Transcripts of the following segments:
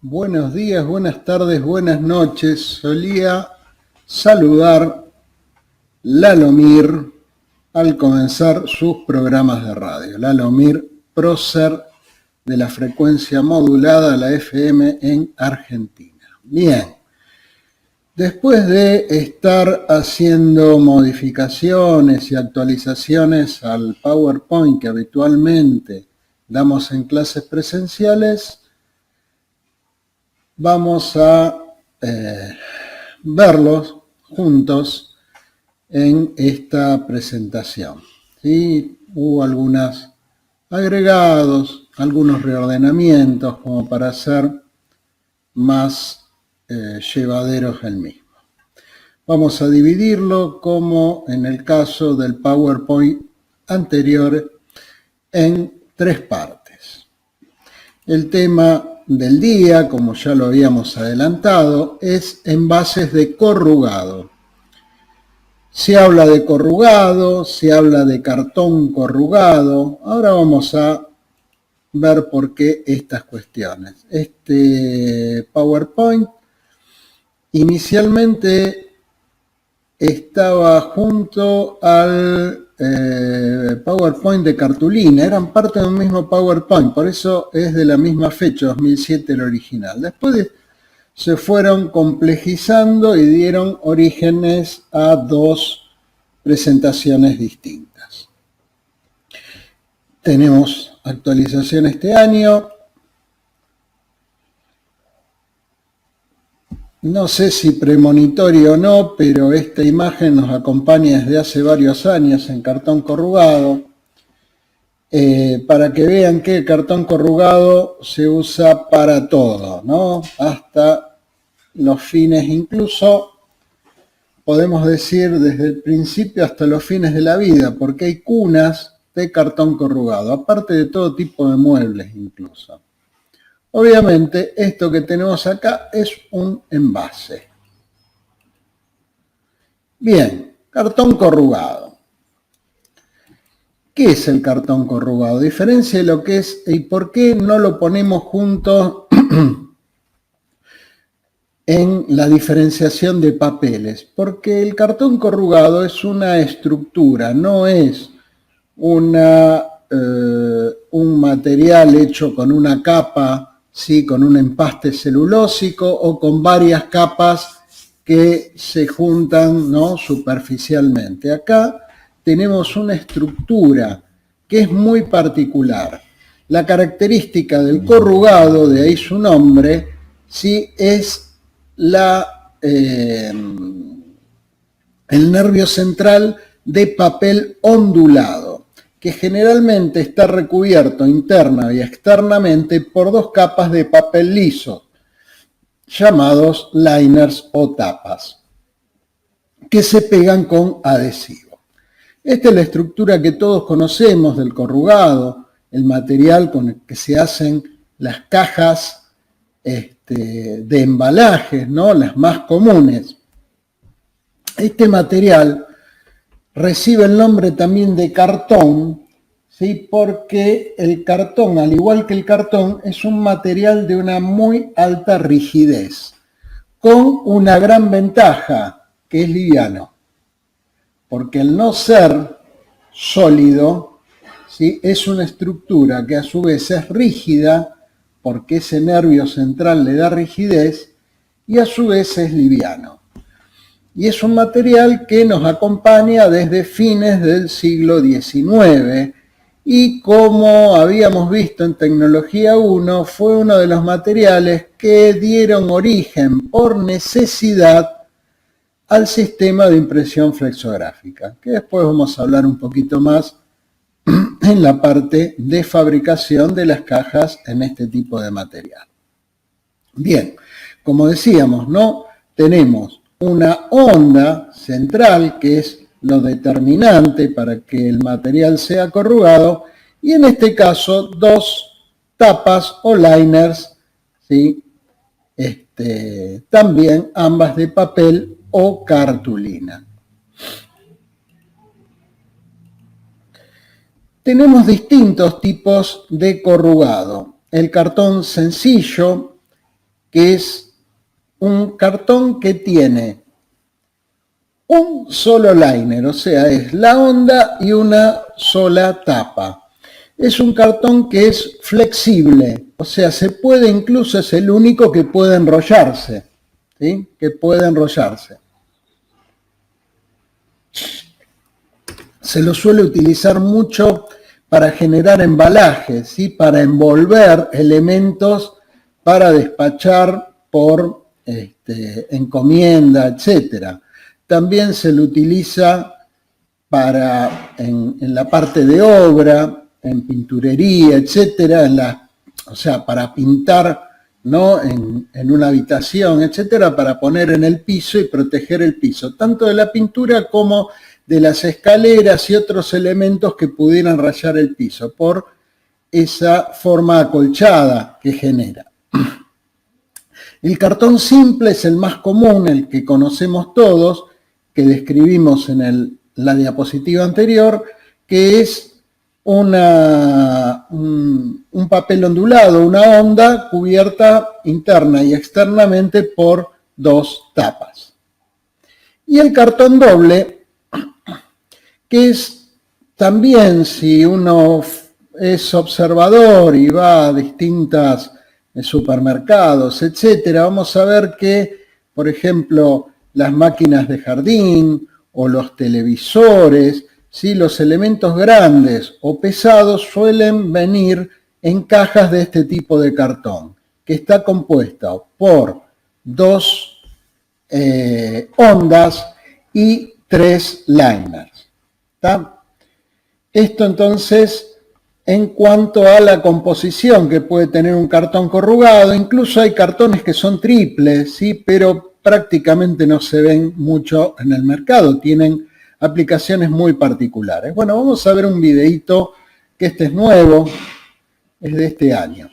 Buenos días, buenas tardes, buenas noches. Solía saludar Lalomir al comenzar sus programas de radio. Lalomir, prócer de la frecuencia modulada, la FM en Argentina. Bien, después de estar haciendo modificaciones y actualizaciones al PowerPoint que habitualmente damos en clases presenciales, vamos a verlos juntos en esta presentación. ¿Sí? Hubo algunos agregados, algunos reordenamientos como para hacer más llevaderos el mismo. Vamos a dividirlo como en el caso del PowerPoint anterior en 3 partes. El tema del día, como ya lo habíamos adelantado, es envases de corrugado. Se habla de corrugado, se habla de cartón corrugado. Ahora vamos a ver por qué estas cuestiones. Este PowerPoint inicialmente estaba junto al PowerPoint de cartulina, eran parte de un mismo PowerPoint, por eso es de la misma fecha, 2007 el original. Después se fueron complejizando y dieron orígenes a 2 presentaciones distintas. Tenemos actualización este año. No sé si premonitorio o no, pero esta imagen nos acompaña desde hace varios años en cartón corrugado, para que vean que el cartón corrugado se usa para todo, ¿no? Hasta los fines, incluso podemos decir desde el principio hasta los fines de la vida, porque hay cunas de cartón corrugado, aparte de todo tipo de muebles incluso. Obviamente, esto que tenemos acá es un envase. Bien, cartón corrugado. ¿Qué es el cartón corrugado? A diferencia de lo que es y por qué no lo ponemos juntos en la diferenciación de papeles. Porque el cartón corrugado es una estructura, no es un material hecho con una capa, ¿sí? Con un empaste celulósico o con varias capas que se juntan, ¿no? Superficialmente. Acá tenemos una estructura que es muy particular. La característica del corrugado, de ahí su nombre, ¿sí? Es el nervio central de papel ondulado, que generalmente está recubierto interna y externamente por 2 capas de papel liso, llamados liners o tapas, que se pegan con adhesivo. Esta es la estructura que todos conocemos del corrugado, el material con el que se hacen las cajas de embalajes, ¿no? Las más comunes. Este material recibe el nombre también de cartón, ¿sí? Porque el cartón, al igual que el cartón, es un material de una muy alta rigidez, con una gran ventaja, que es liviano. Porque al no ser sólido, ¿sí? Es una estructura que a su vez es rígida, porque ese nervio central le da rigidez, y a su vez es liviano. Y es un material que nos acompaña desde fines del siglo XIX, y como habíamos visto en Tecnología 1, fue uno de los materiales que dieron origen por necesidad al sistema de impresión flexográfica, que después vamos a hablar un poquito más en la parte de fabricación de las cajas en este tipo de material. Bien, como decíamos, ¿no? Tenemos una onda central, que es lo determinante para que el material sea corrugado, y en este caso 2 tapas o liners, ¿sí? También ambas de papel o cartulina. Tenemos distintos tipos de corrugado. El cartón sencillo, que es un cartón que tiene un solo liner, o sea, es la onda y una sola tapa. Es un cartón que es flexible, o sea, se puede, incluso es el único que puede enrollarse, ¿sí? Que puede enrollarse. Se lo suele utilizar mucho para generar embalajes, ¿sí? Para envolver elementos para despachar por encomienda, etc. También se lo utiliza en la parte de obra, en pinturería, etc. O sea, para pintar, ¿no? en una habitación, etcétera, para poner en el piso y proteger el piso, tanto de la pintura como de las escaleras y otros elementos que pudieran rayar el piso, por esa forma acolchada que genera. El cartón simple es el más común, el que conocemos todos, que describimos en la diapositiva anterior, que es un papel ondulado, una onda cubierta interna y externamente por dos tapas. Y el cartón doble, que es también, si uno es observador y va a distintos supermercados, etcétera, vamos a ver que, por ejemplo, las máquinas de jardín o los televisores, ¿sí? Los elementos grandes o pesados suelen venir en cajas de este tipo de cartón, que está compuesta por dos ondas y tres liners. ¿Está? Esto entonces, en cuanto a la composición que puede tener un cartón corrugado, incluso hay cartones que son triples, ¿sí? Pero prácticamente no se ven mucho en el mercado, tienen aplicaciones muy particulares. Bueno, vamos a ver un videito, que este es nuevo, es de este año.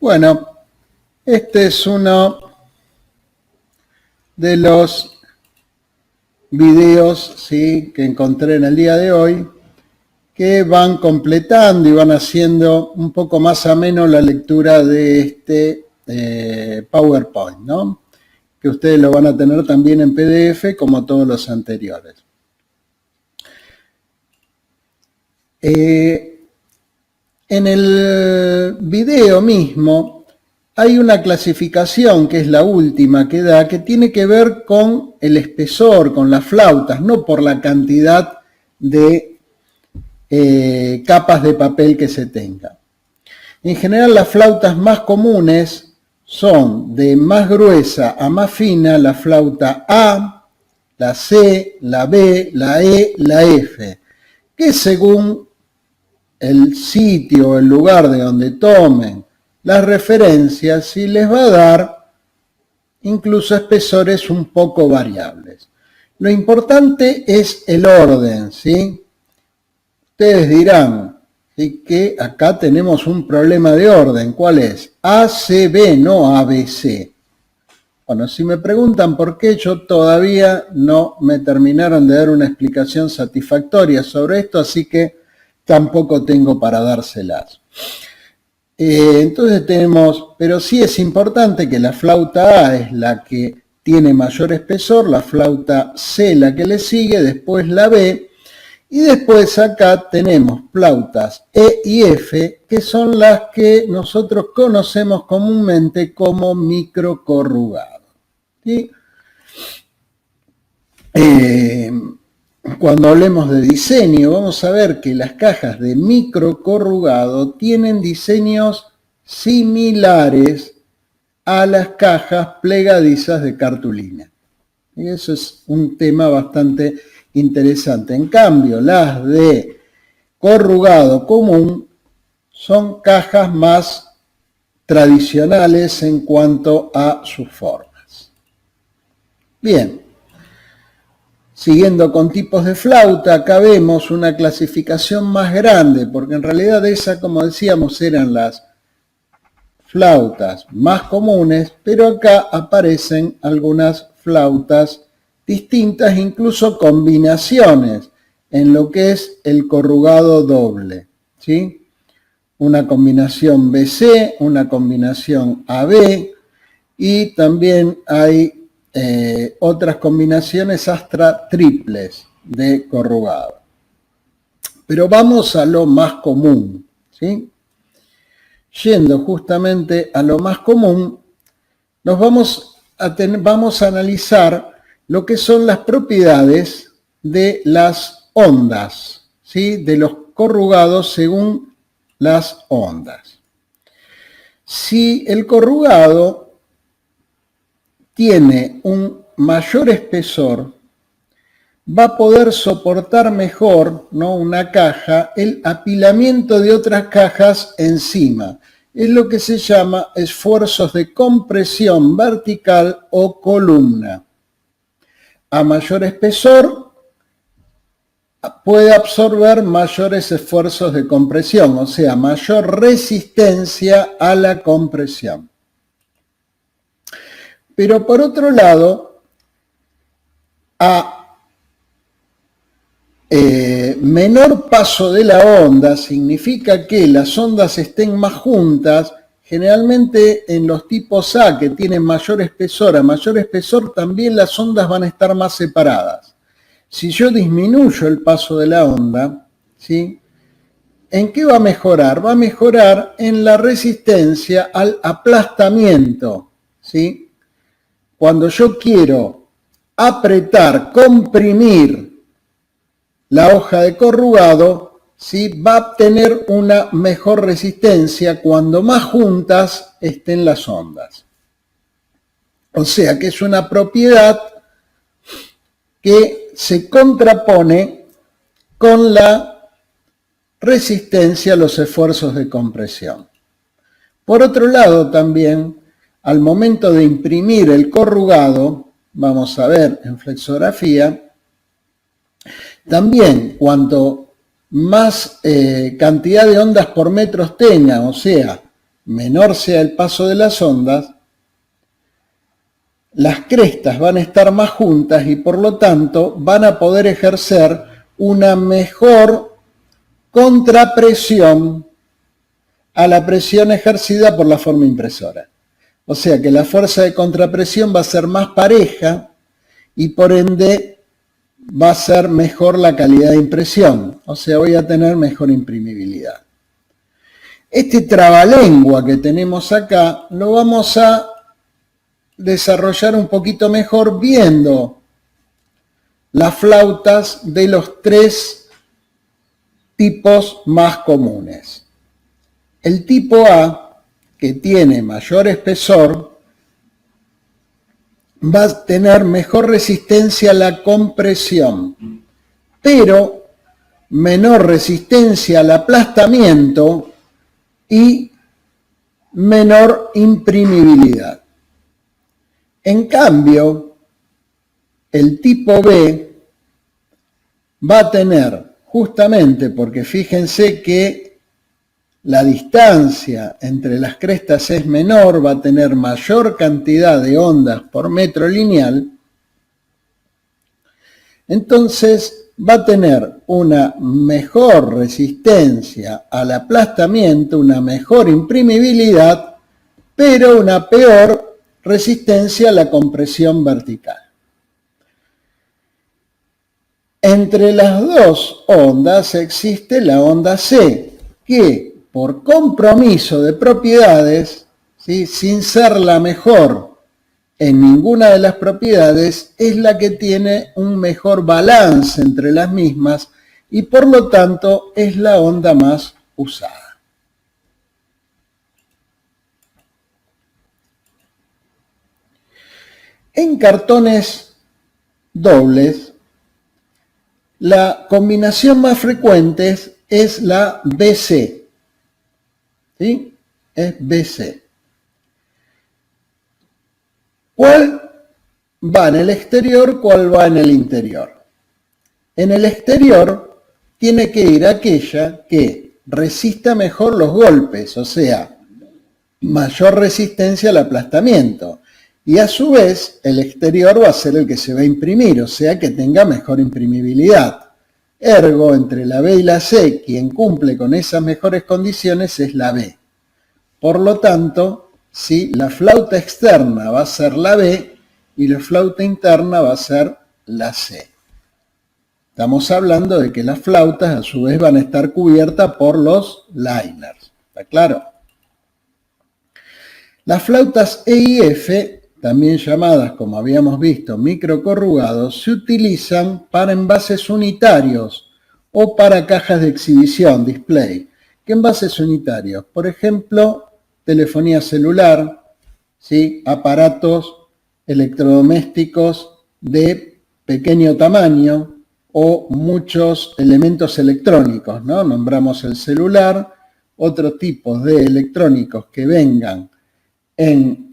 Bueno, este es uno de los videos, ¿sí?, que encontré en el día de hoy, que van completando y van haciendo un poco más ameno la lectura de este PowerPoint, ¿no? Que ustedes lo van a tener también en PDF como todos los anteriores. En el video mismo hay una clasificación que es la última que da, que tiene que ver con el espesor, con las flautas, no por la cantidad de capas de papel que se tenga. En general, las flautas más comunes son de más gruesa a más fina, la flauta A, la C, la B, la E, la F, que según el sitio o el lugar de donde tomen las referencias, sí les va a dar incluso espesores un poco variables. Lo importante es el orden, ¿sí? Ustedes dirán, ¿sí?, que acá tenemos un problema de orden. ¿Cuál es? ACB, no ABC. Bueno, si me preguntan por qué, yo todavía no me terminaron de dar una explicación satisfactoria sobre esto, así que tampoco tengo para dárselas. Entonces tenemos, pero sí es importante que la flauta A es la que tiene mayor espesor, la flauta C la que le sigue, después la B, y después acá tenemos flautas E y F, que son las que nosotros conocemos comúnmente como microcorrugado. ¿Sí? Cuando hablemos de diseño, vamos a ver que las cajas de microcorrugado tienen diseños similares a las cajas plegadizas de cartulina. Y eso es un tema bastante interesante. En cambio, las de corrugado común son cajas más tradicionales en cuanto a sus formas. Bien. Siguiendo con tipos de flauta, acá vemos una clasificación más grande, porque en realidad esa, como decíamos, eran las flautas más comunes, pero acá aparecen algunas flautas distintas, incluso combinaciones en lo que es el corrugado doble, ¿sí? Una combinación BC, una combinación AB, y también hay otras combinaciones hasta triples de corrugado. Pero vamos a lo más común, ¿sí? Yendo justamente a lo más común, nos vamos a analizar lo que son las propiedades de las ondas, ¿sí?, de los corrugados según las ondas. Si el corrugado tiene un mayor espesor, va a poder soportar mejor, ¿no?, una caja, el apilamiento de otras cajas encima. Es lo que se llama esfuerzos de compresión vertical o columna. A mayor espesor, puede absorber mayores esfuerzos de compresión, o sea, mayor resistencia a la compresión. Pero por otro lado, a menor paso de la onda significa que las ondas estén más juntas. Generalmente en los tipos A, que tienen mayor espesor, a mayor espesor también las ondas van a estar más separadas. Si yo disminuyo el paso de la onda, ¿sí?, ¿en qué va a mejorar? Va a mejorar en la resistencia al aplastamiento, ¿sí? Cuando yo quiero apretar, comprimir la hoja de corrugado, ¿sí?, va a tener una mejor resistencia cuando más juntas estén las ondas. O sea que es una propiedad que se contrapone con la resistencia a los esfuerzos de compresión. Por otro lado, también, al momento de imprimir el corrugado, vamos a ver en flexografía, también cuanto más cantidad de ondas por metros tenga, o sea, menor sea el paso de las ondas, las crestas van a estar más juntas y por lo tanto van a poder ejercer una mejor contrapresión a la presión ejercida por la forma impresora. O sea que la fuerza de contrapresión va a ser más pareja y por ende va a ser mejor la calidad de impresión. O sea, voy a tener mejor imprimibilidad. Este trabalengua que tenemos acá lo vamos a desarrollar un poquito mejor viendo las flautas de los 3 tipos más comunes. El tipo A, que tiene mayor espesor, va a tener mejor resistencia a la compresión, pero menor resistencia al aplastamiento y menor imprimibilidad. En cambio, el tipo B va a tener, justamente porque fíjense que la distancia entre las crestas es menor, va a tener mayor cantidad de ondas por metro lineal, entonces va a tener una mejor resistencia al aplastamiento, una mejor imprimibilidad, pero una peor resistencia a la compresión vertical. Entre las 2 ondas existe la onda C, que por compromiso de propiedades, ¿sí?, sin ser la mejor en ninguna de las propiedades, es la que tiene un mejor balance entre las mismas y por lo tanto es la onda más usada. En cartones dobles, la combinación más frecuente es la BC. ¿Sí? Es BC. ¿Cuál va en el exterior? ¿Cuál va en el interior? En el exterior tiene que ir aquella que resista mejor los golpes, o sea, mayor resistencia al aplastamiento. Y a su vez, el exterior va a ser el que se va a imprimir, o sea, que tenga mejor imprimibilidad. Ergo, entre la B y la C, quien cumple con esas mejores condiciones es la B. Por lo tanto, ¿sí?, la flauta externa va a ser la B y la flauta interna va a ser la C. Estamos hablando de que las flautas a su vez van a estar cubiertas por los liners. ¿Está claro? Las flautas E y F, también llamadas, como habíamos visto, microcorrugados, se utilizan para envases unitarios o para cajas de exhibición, display. ¿Qué envases unitarios? Por ejemplo, telefonía celular, ¿sí?, aparatos electrodomésticos de pequeño tamaño o muchos elementos electrónicos, ¿no? Nombramos el celular, otros tipos de electrónicos que vengan en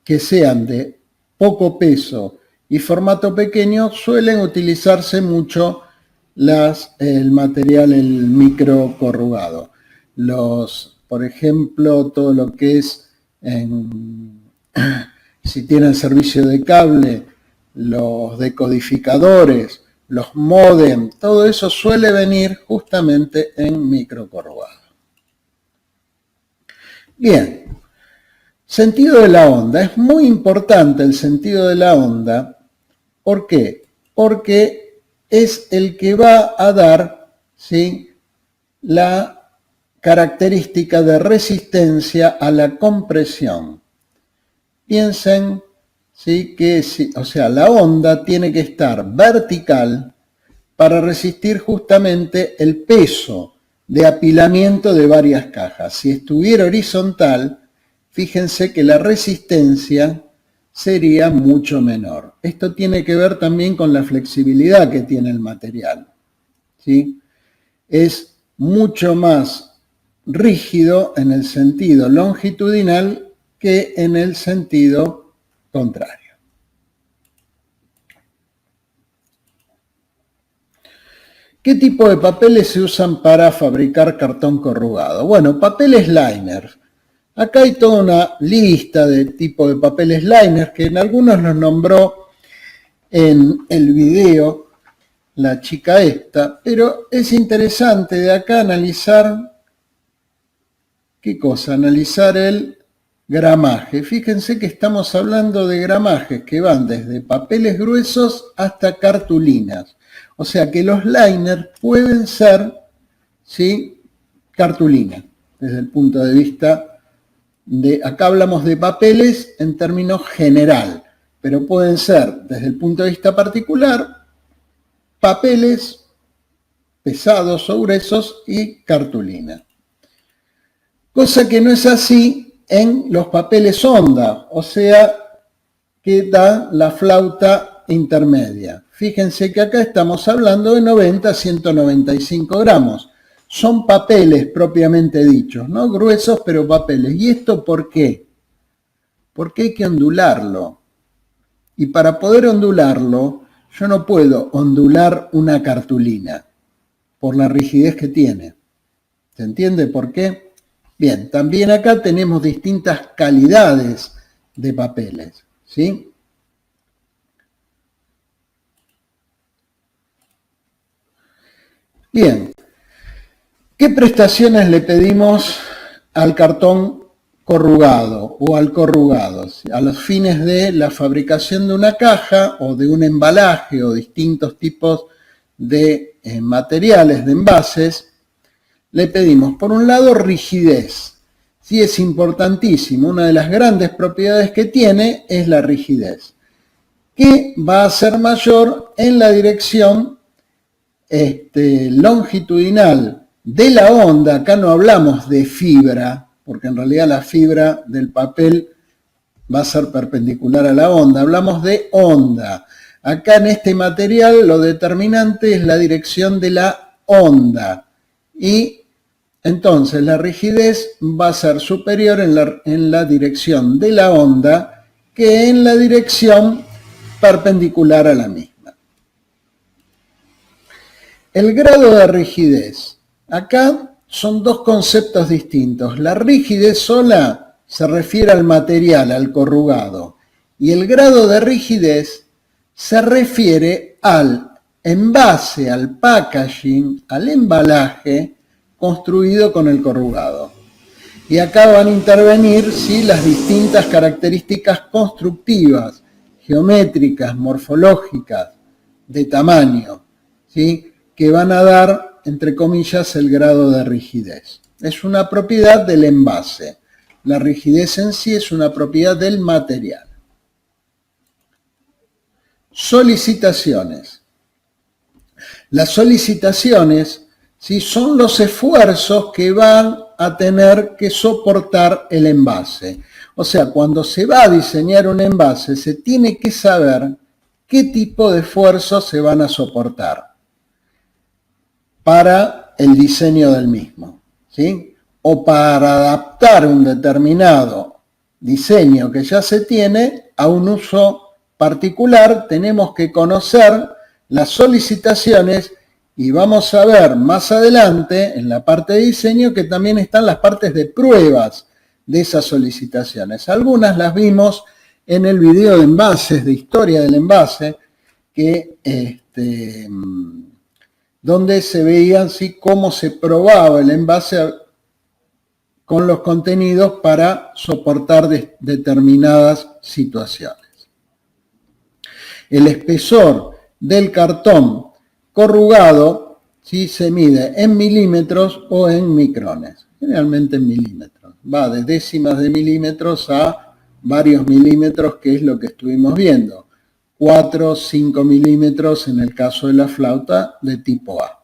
que sean de poco peso y formato pequeño, suelen utilizarse mucho el material, el microcorrugado. Por ejemplo, todo lo que es, si tienen servicio de cable, los decodificadores, los módem, todo eso suele venir justamente en microcorrugado. Bien, sentido de la onda. Es muy importante el sentido de la onda. ¿Por qué? Porque es el que va a dar, ¿sí?, la característica de resistencia a la compresión. Piensen, ¿sí?, que la onda tiene que estar vertical para resistir justamente el peso de apilamiento de varias cajas. Si estuviera horizontal, fíjense que la resistencia sería mucho menor. Esto tiene que ver también con la flexibilidad que tiene el material, ¿sí? Es mucho más rígido en el sentido longitudinal que en el sentido contrario. ¿Qué tipo de papeles se usan para fabricar cartón corrugado? Bueno, papeles liner. Acá hay toda una lista de tipos de papeles liner que en algunos los nombró en el video la chica esta, pero es interesante de acá analizar, ¿qué cosa? Analizar el gramaje. Fíjense que estamos hablando de gramajes que van desde papeles gruesos hasta cartulinas. O sea que los liners pueden ser, ¿sí?, cartulina, desde el punto de vista de, acá hablamos de papeles en términos general, pero pueden ser, desde el punto de vista particular, papeles pesados o gruesos y cartulina. Cosa que no es así en los papeles onda, o sea, que da la flauta intermedia. Fíjense que acá estamos hablando de 90 a 195 gramos. Son papeles propiamente dichos, ¿no? Gruesos, pero papeles. ¿Y esto por qué? Porque hay que ondularlo. Y para poder ondularlo, yo no puedo ondular una cartulina por la rigidez que tiene. ¿Se entiende por qué? Bien, también acá tenemos distintas calidades de papeles, ¿sí? Bien, ¿qué prestaciones le pedimos al cartón corrugado o al corrugado? A los fines de la fabricación de una caja o de un embalaje o distintos tipos de materiales, de envases, le pedimos, por un lado, rigidez. Sí, es importantísimo. Una de las grandes propiedades que tiene es la rigidez, que va a ser mayor en la dirección longitudinal de la onda. Acá no hablamos de fibra, porque en realidad la fibra del papel va a ser perpendicular a la onda. Hablamos de onda. Acá en este material lo determinante es la dirección de la onda. Y entonces la rigidez va a ser superior en la dirección de la onda que en la dirección perpendicular a la misma. El grado de rigidez. Acá son dos conceptos distintos. La rigidez sola se refiere al material, al corrugado. Y el grado de rigidez se refiere al envase, al packaging, al embalaje construido con el corrugado. Y acá van a intervenir, ¿sí?, las distintas características constructivas, geométricas, morfológicas, de tamaño, ¿sí?, que van a dar, entre comillas, el grado de rigidez. Es una propiedad del envase. La rigidez en sí es una propiedad del material. Solicitaciones. Las solicitaciones, ¿sí?, son los esfuerzos que van a tener que soportar el envase. O sea, cuando se va a diseñar un envase, se tiene que saber qué tipo de esfuerzos se van a soportar para el diseño del mismo, ¿sí? O para adaptar un determinado diseño que ya se tiene a un uso particular, tenemos que conocer las solicitaciones y vamos a ver más adelante en la parte de diseño que también están las partes de pruebas de esas solicitaciones. Algunas las vimos en el video de envases, de historia del envase, que donde se veían, ¿sí?, cómo se probaba el envase con los contenidos para soportar determinadas situaciones. El espesor del cartón corrugado, ¿sí?, se mide en milímetros o en micrones, generalmente en milímetros. Va de décimas de milímetros a varios milímetros, que es lo que estuvimos viendo. 4 o 5 milímetros en el caso de la flauta de tipo A.